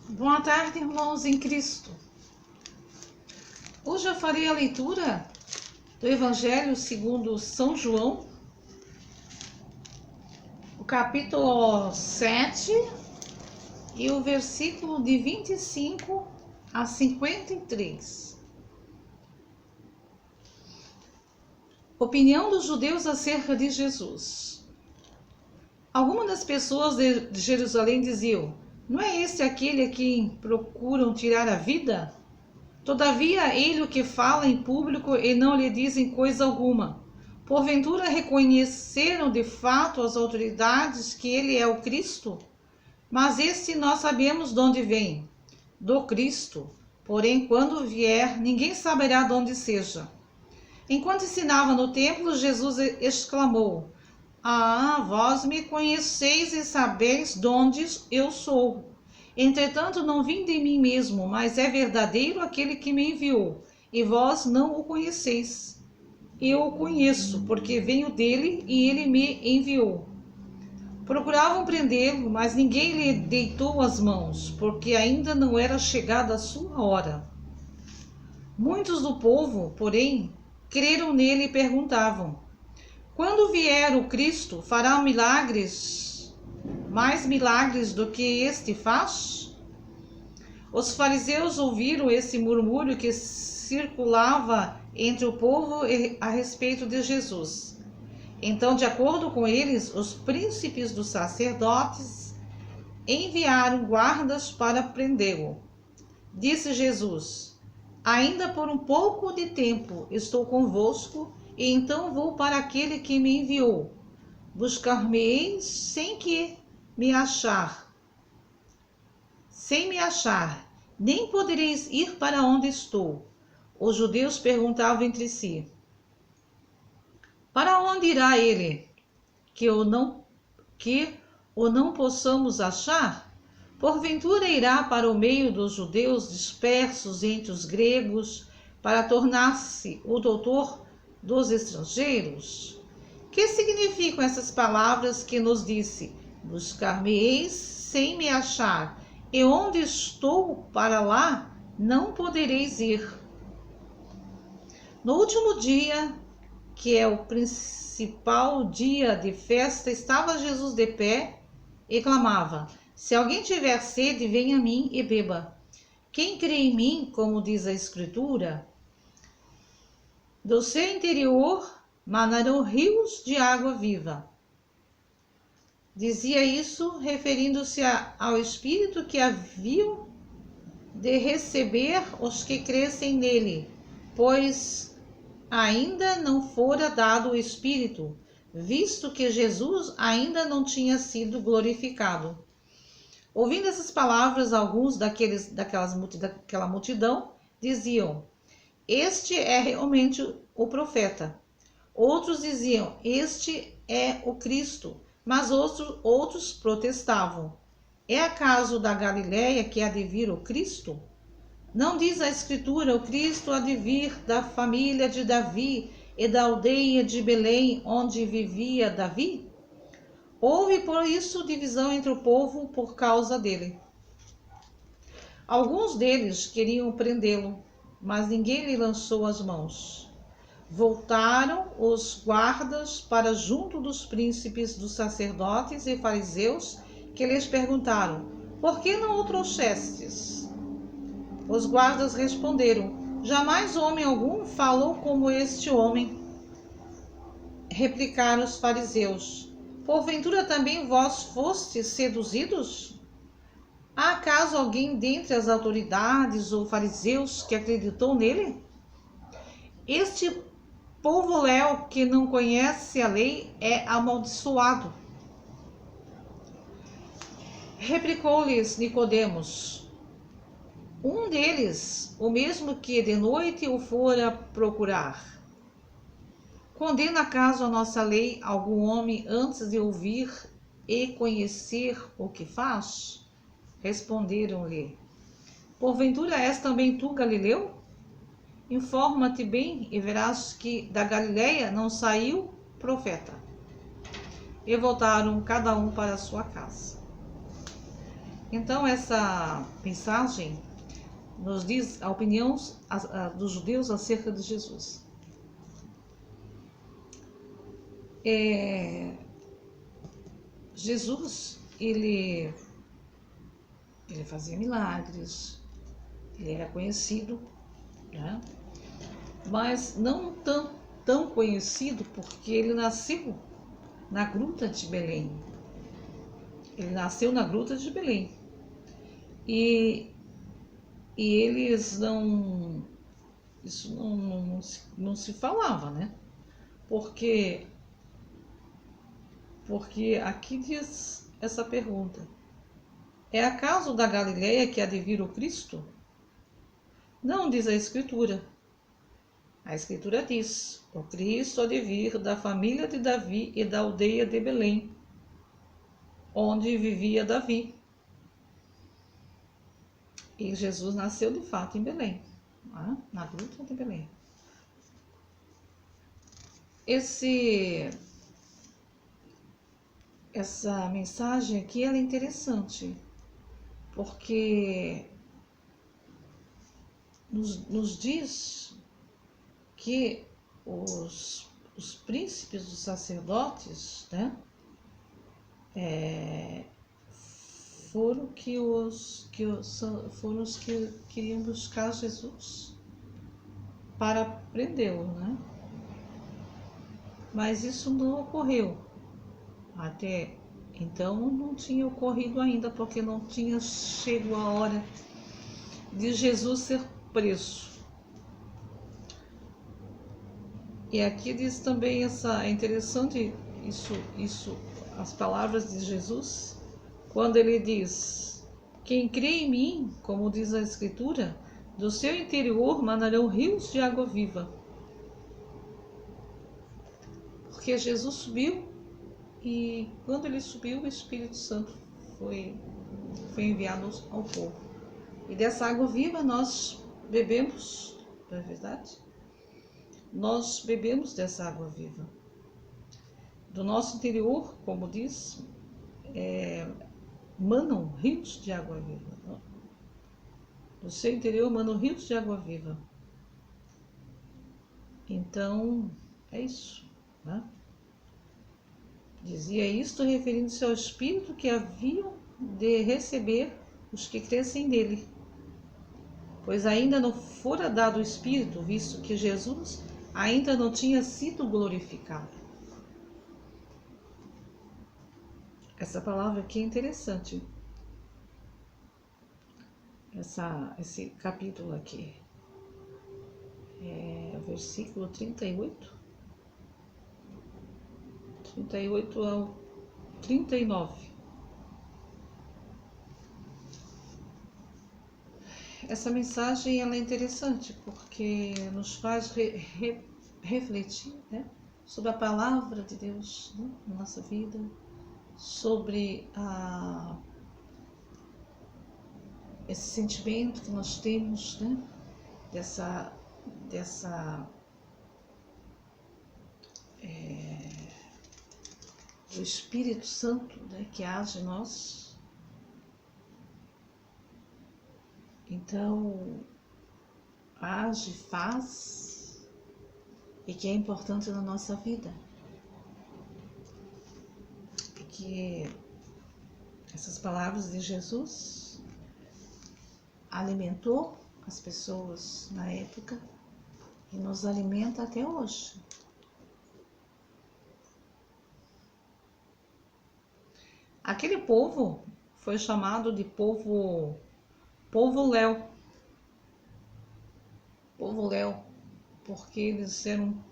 Boa tarde, irmãos em Cristo. Hoje eu farei a leitura do Evangelho segundo São João, o capítulo 7 e o versículo de 25 a 53. Opinião dos judeus acerca de Jesus. Algumas das pessoas de Jerusalém diziam: não é este aquele a quem procuram tirar a vida? Todavia, ele o que fala em público e não lhe dizem coisa alguma. Porventura reconheceram de fato as autoridades que ele é o Cristo? Mas este nós sabemos de onde vem, do Cristo. Porém, quando vier, ninguém saberá de onde seja. Enquanto ensinava no templo, Jesus exclamou: Ah, vós me conheceis e sabeis de onde eu sou. Entretanto, não vim de mim mesmo, mas é verdadeiro aquele que me enviou, e vós não o conheceis. Eu o conheço, porque venho dele e ele me enviou. Procuravam prendê-lo, mas ninguém lhe deitou as mãos, porque ainda não era chegada a sua hora. Muitos do povo, porém, creram nele e perguntavam: quando vier o Cristo, fará mais milagres do que este faz? Os fariseus ouviram esse murmúrio que circulava entre o povo a respeito de Jesus. Então, de acordo com eles, os príncipes dos sacerdotes enviaram guardas para prendê-lo. Disse Jesus: ainda por um pouco de tempo estou convosco, e então vou para aquele que me enviou. Buscar-me-eis sem me achar, nem podereis ir para onde estou. Os judeus perguntavam entre si: para onde irá ele, que o não possamos achar? Porventura irá para o meio dos judeus dispersos entre os gregos, para tornar-se o doutor dos estrangeiros? Que significam essas palavras que nos disse: buscar-me-eis sem me achar, e onde estou, para lá não podereis ir. No último dia, que é o principal dia de festa, estava Jesus de pé e clamava: se alguém tiver sede, venha a mim e beba. Quem crê em mim, como diz a Escritura, do seu interior manarão rios de água viva. Dizia isso referindo-se ao Espírito que haviam de receber os que crescem nele, pois ainda não fora dado o Espírito, visto que Jesus ainda não tinha sido glorificado. Ouvindo essas palavras, alguns daquela multidão diziam: este é realmente o profeta. Outros diziam: este é o Cristo. Mas outros protestavam: é acaso da Galileia que há de vir o Cristo? Não diz a Escritura: o Cristo há de vir da família de Davi e da aldeia de Belém, onde vivia Davi? Houve, por isso, divisão entre o povo por causa dele. Alguns deles queriam prendê-lo, mas ninguém lhe lançou as mãos. Voltaram os guardas para junto dos príncipes dos sacerdotes e fariseus, que lhes perguntaram: por que não o trouxestes? Os guardas responderam: jamais homem algum falou como este homem. Replicaram os fariseus: porventura também vós fostes seduzidos? Há acaso alguém dentre as autoridades ou fariseus que acreditou nele? Este povo léu que não conhece a lei é amaldiçoado. Replicou-lhes Nicodemos, um deles, o mesmo que de noite o fora procurar: condena acaso a nossa lei algum homem antes de ouvir e conhecer o que faz? Responderam-lhe: porventura és também tu Galileu? Informa-te bem e verás que da Galileia não saiu profeta. E voltaram cada um para a sua casa. Então, essa mensagem nos diz a opinião dos judeus acerca de Jesus. Jesus, ele fazia milagres, ele era conhecido, né? Mas não tão conhecido porque ele nasceu na Gruta de Belém. Ele nasceu na Gruta de Belém. E eles não... Isso não se falava, né? Porque aqui diz essa pergunta: é acaso da Galileia que há de vir o Cristo? Não, diz a Escritura. A Escritura diz: o Cristo há de vir da família de Davi e da aldeia de Belém, onde vivia Davi. E Jesus nasceu de fato em Belém, na Gruta de Belém. Essa mensagem aqui ela é interessante, porque nos diz que os príncipes dos sacerdotes, né, foram os que queriam buscar Jesus para prendê-lo, né? Mas isso não ocorreu. Até então não tinha ocorrido ainda, porque não tinha chegado a hora de Jesus ser preso. E aqui diz também é interessante isso, as palavras de Jesus, quando ele diz: quem crê em mim, como diz a Escritura, do seu interior manarão rios de água viva. Porque Jesus subiu, e quando ele subiu, o Espírito Santo foi enviado ao povo. E dessa água viva nós bebemos, não é verdade? Nós bebemos dessa água viva. Do nosso interior, como diz, manam rios de água viva. Do seu interior manam rios de água viva. Então, é isso, né? Dizia isto referindo-se ao Espírito que haviam de receber os que crescem nele, pois ainda não fora dado o Espírito, visto que Jesus ainda não tinha sido glorificado. Essa palavra aqui é interessante. Esse capítulo aqui. É o versículo 38 ao 39. Essa mensagem ela é interessante porque nos faz refletir, né, sobre a palavra de Deus, né, na nossa vida, sobre esse sentimento que nós temos, né, do Espírito Santo, né, que age em nós. Então, age, faz, e que é importante na nossa vida. E que essas palavras de Jesus alimentou as pessoas na época e nos alimenta até hoje. Aquele povo foi chamado de povo Léu. Povo Léu, porque eles eram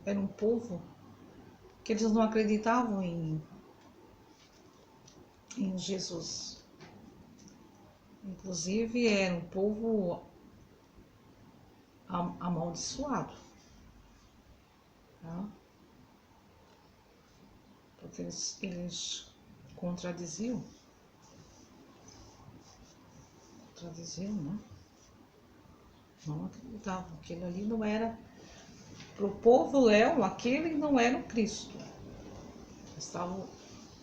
um povo que eles não acreditavam em Jesus. Inclusive era um povo amaldiçoado, tá? Porque eles contradiziam, né? Não acreditavam. Aquele ali não era, para o povo Léu, aquele não era o Cristo.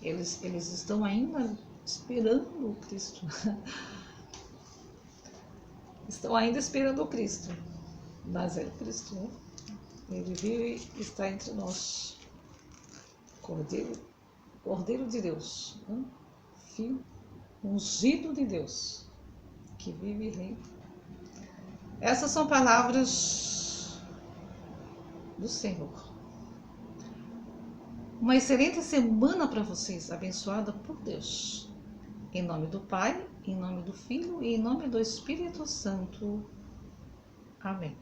Eles estão ainda esperando o Cristo. Estão ainda esperando o Cristo, mas é o Cristo, né? Ele vive e está entre nós. Cordeiro de Deus, né? Filho ungido de Deus, que vive e reina. Essas são palavras do Senhor. Uma excelente semana para vocês, abençoada por Deus. Em nome do Pai, em nome do Filho e em nome do Espírito Santo. Amém.